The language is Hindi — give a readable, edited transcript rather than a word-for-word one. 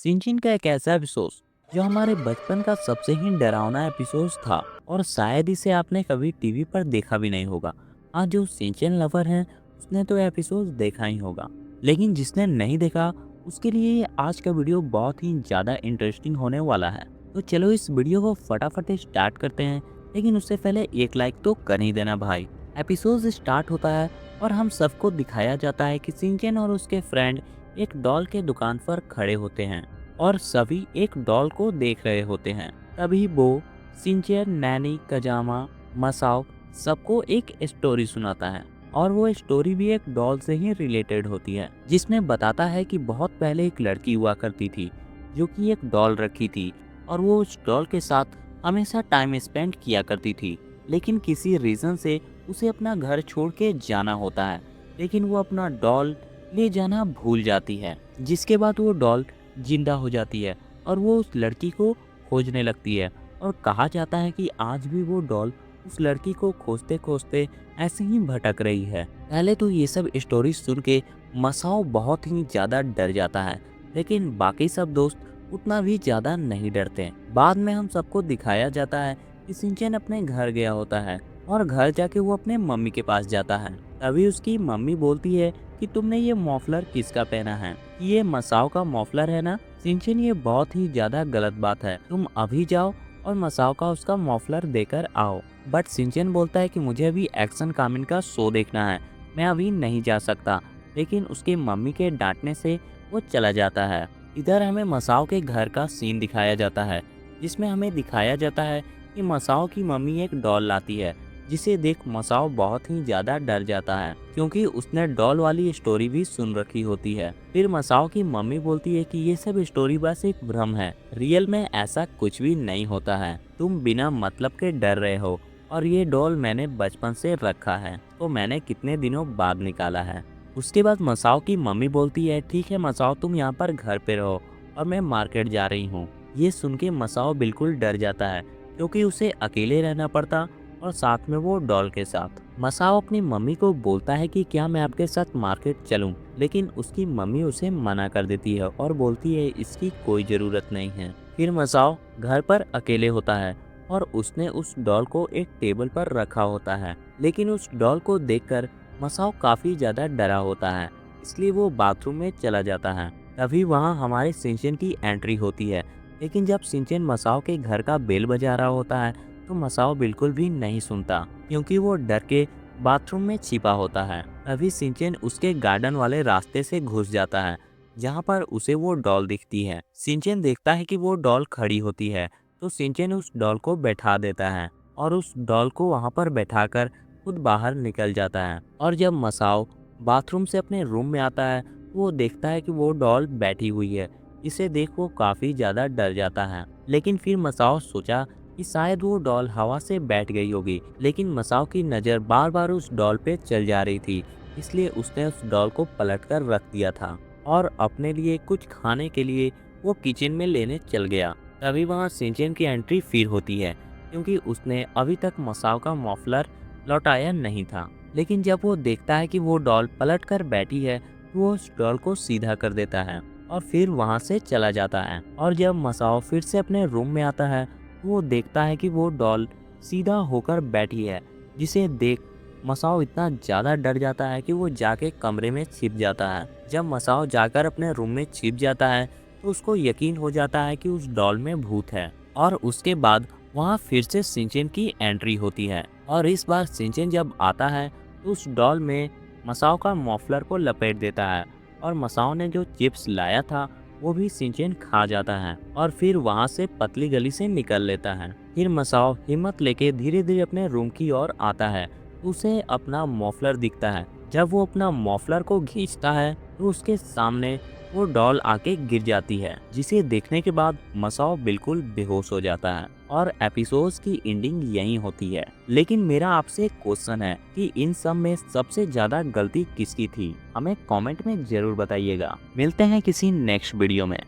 सिंचिन का एक ऐसा एपिसोड जो हमारे बचपन का सबसे ही डरावना एपिसोड था और शायद इसे आपने कभी टीवी पर देखा भी नहीं होगा। हाँ, जो सिंचन लवर है उसने तो एपिसोड देखा ही होगा, लेकिन जिसने नहीं देखा उसके लिए ये आज का वीडियो बहुत ही ज़्यादा इंटरेस्टिंग होने वाला है। तो चलो इस वीडियो को फटाफट स्टार्ट करते हैं, लेकिन उससे पहले एक लाइक तो कर ही देना भाई। एपिसोड स्टार्ट होता है और हम सबको दिखाया जाता है कि सिंचन और उसके फ्रेंड एक डॉल के दुकान पर खड़े होते हैं और सभी एक डॉल को देख रहे होते हैं। तभी वो सिंचन, नैनी, कजामा, मसाओ सबको एक स्टोरी सुनाता है और वो स्टोरी भी एक डॉल से ही रिलेटेड होती है, जिसमें बताता है कि बहुत पहले एक लड़की हुआ करती थी जो कि एक डॉल रखी थी और वो उस डॉल के साथ हमेशा टाइम स्पेंड किया करती थी, लेकिन किसी रीज़न से उसे अपना घर छोड़ के जाना होता है। लेकिन वो अपना डॉल ले जाना भूल जाती है, जिसके बाद वो डॉल जिंदा हो जाती है और वो उस लड़की को खोजने लगती है। और कहा जाता है कि आज भी वो डॉल उस लड़की को खोजते खोजते ऐसे ही भटक रही है। पहले तो ये सब स्टोरी सुन के मसाओ बहुत ही ज़्यादा डर जाता है, लेकिन बाकी सब दोस्त उतना भी ज़्यादा नहीं डरते। बाद में हम सबको दिखाया जाता है कि सिंचन अपने घर गया होता है और घर जाके वो अपने मम्मी के पास जाता है। तभी उसकी मम्मी बोलती है कि तुमने ये मॉफलर किसका पहना है? ये मसाओ का मॉफलर है ना? सिंचन, ये बहुत ही ज्यादा गलत बात है, तुम अभी जाओ और मसाओ का उसका मॉफलर देकर आओ। बट सिंचन बोलता है कि मुझे अभी एक्शन कामिन का शो देखना है, मैं अभी नहीं जा सकता। लेकिन उसकी मम्मी के डांटने से वो चला जाता है। इधर हमें मसाओ के घर का सीन दिखाया जाता है, जिसमें हमें दिखाया जाता है कि मसाओ की मम्मी एक डॉल लाती है, जिसे देख मसाओ बहुत ही ज्यादा डर जाता है, क्योंकि उसने डॉल वाली स्टोरी भी सुन रखी होती है। फिर मसाओ की मम्मी बोलती है कि ये सब स्टोरी बस एक भ्रम है, रियल में ऐसा कुछ भी नहीं होता है, तुम बिना मतलब के डर रहे हो और ये डॉल मैंने बचपन से रखा है, तो मैंने कितने दिनों बाद निकाला है। उसके बाद मसाओ की मम्मी बोलती है ठीक है मसाओ, तुम यहाँ पर घर पे रहो और मैं मार्केट जा रही हूँ। ये सुन के मसाओ बिल्कुल डर जाता है, क्योंकि उसे अकेले रहना पड़ता और साथ में वो डॉल के साथ। मसाओ अपनी मम्मी को बोलता है कि क्या मैं आपके साथ मार्केट चलूं, लेकिन उसकी मम्मी उसे मना कर देती है और बोलती है इसकी कोई ज़रूरत नहीं है। फिर मसाओ घर पर अकेले होता है और उसने उस डॉल को एक टेबल पर रखा होता है, लेकिन उस डॉल को देखकर मसाओ काफ़ी ज़्यादा डरा होता है, इसलिए वो बाथरूम में चला जाता है। तभी वहाँ हमारे सिंचन की एंट्री होती है, लेकिन जब सिंचन मसाओ के घर का बेल बजा रहा होता है तो मसाओ बिल्कुल भी नहीं सुनता, क्योंकि वो डर के बाथरूम में छिपा होता है। अभी सिंचन उसके गार्डन वाले रास्ते से घुस जाता है, जहाँ पर उसे वो डॉल दिखती है। सिंचन देखता है कि वो डॉल खड़ी होती है, तो सिंचन उस डॉल को बैठा देता है और उस डॉल को वहाँ पर बैठाकर खुद बाहर निकल जाता है। और जब मसाओ बाथरूम से अपने रूम में आता है तो वो देखता है कि वो डॉल बैठी हुई है। इसे देख वो काफ़ी ज़्यादा डर जाता है, लेकिन फिर मसाओ सोचा कि शायद वो डॉल हवा से बैठ गई होगी, लेकिन मसाओ की नज़र बार बार उस डॉल पे चल जा रही थी, इसलिए उसने उस डॉल को पलट कर रख दिया था और अपने लिए कुछ खाने के लिए वो किचन में लेने चल गया। तभी वहाँ सिंचन की एंट्री फिर होती है, क्योंकि उसने अभी तक मसाओ का मफलर लौटाया नहीं था। लेकिन जब वो देखता है कि वो डॉल पलट कर बैठी है तो वो उस डॉल को सीधा कर देता है और फिर वहाँ से चला जाता है। और जब मसाओ फिर से अपने रूम में आता है वो देखता है कि वो डॉल सीधा होकर बैठी है, जिसे देख मसाओ इतना ज़्यादा डर जाता है कि वो जाके कमरे में छिप जाता है। जब मसाओ जाकर अपने रूम में छिप जाता है तो उसको यकीन हो जाता है कि उस डॉल में भूत है। और उसके बाद वहाँ फिर से सिंचन की एंट्री होती है और इस बार सिंचन जब आता है तो उस डॉल में मसाओ का मफलर को लपेट देता है और मसाओ ने जो चिप्स लाया था वो भी सिंचन खा जाता है और फिर वहाँ से पतली गली से निकल लेता है। फिर मसाओ हिम्मत लेके धीरे धीरे अपने रूम की ओर आता है, उसे अपना मफलर दिखता है। जब वो अपना मफलर को खींचता है तो उसके सामने वो डॉल आके गिर जाती है, जिसे देखने के बाद मसाओ बिल्कुल बेहोश हो जाता है और एपिसोड की एंडिंग यहीं होती है। लेकिन मेरा आपसे एक क्वेश्चन है कि इन सब में सबसे ज्यादा गलती किसकी थी? हमें कमेंट में जरूर बताइएगा। मिलते हैं किसी नेक्स्ट वीडियो में।